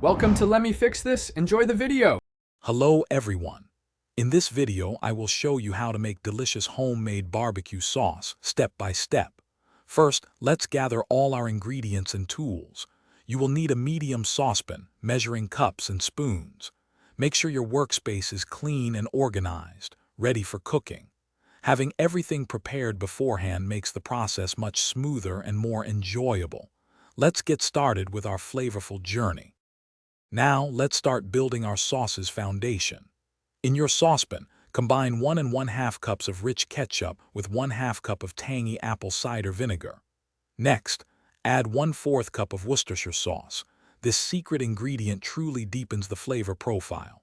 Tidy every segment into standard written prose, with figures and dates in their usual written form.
Welcome to Let Me Fix This. Enjoy the video. Hello everyone. In this video, I will show you how to make delicious homemade barbecue sauce, step by step. First, let's gather all our ingredients and tools. You will need a medium saucepan, measuring cups and spoons. Make sure your workspace is clean and organized, ready for cooking. Having everything prepared beforehand makes the process much smoother and more enjoyable. Let's get started with our flavorful journey. Now, let's start building our sauce's foundation. In your saucepan, combine 1 1/2 cups of rich ketchup with 1/2 cup of tangy apple cider vinegar. Next, add 1/4 cup of Worcestershire sauce. This secret ingredient truly deepens the flavor profile.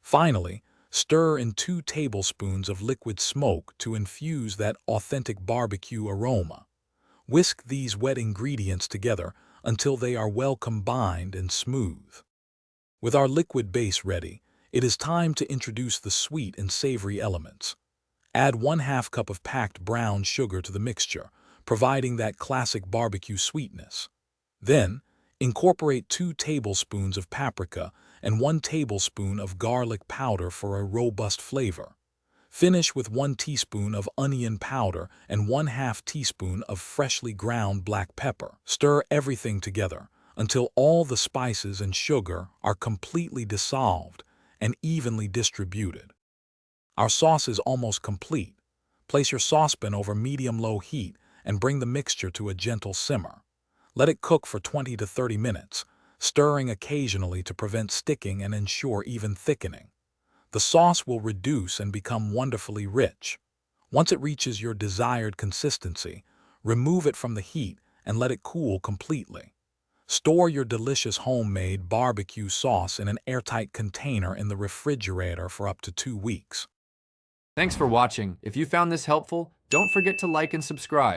Finally, stir in 2 tablespoons of liquid smoke to infuse that authentic barbecue aroma. Whisk these wet ingredients together until they are well combined and smooth. With our liquid base ready, it is time to introduce the sweet and savory elements. Add 1/2 cup of packed brown sugar to the mixture, providing that classic barbecue sweetness. Then, incorporate 2 tablespoons of paprika and 1 tablespoon of garlic powder for a robust flavor. Finish with 1 teaspoon of onion powder and 1/2 teaspoon of freshly ground black pepper. Stir everything together until all the spices and sugar are completely dissolved and evenly distributed. Our sauce is almost complete. Place your saucepan over medium-low heat and bring the mixture to a gentle simmer. Let it cook for 20 to 30 minutes, stirring occasionally to prevent sticking and ensure even thickening. The sauce will reduce and become wonderfully rich. Once it reaches your desired consistency, remove it from the heat and let it cool completely. Store your delicious homemade barbecue sauce in an airtight container in the refrigerator for up to 2 weeks. Thanks for watching. If you found this helpful, don't forget to like and subscribe.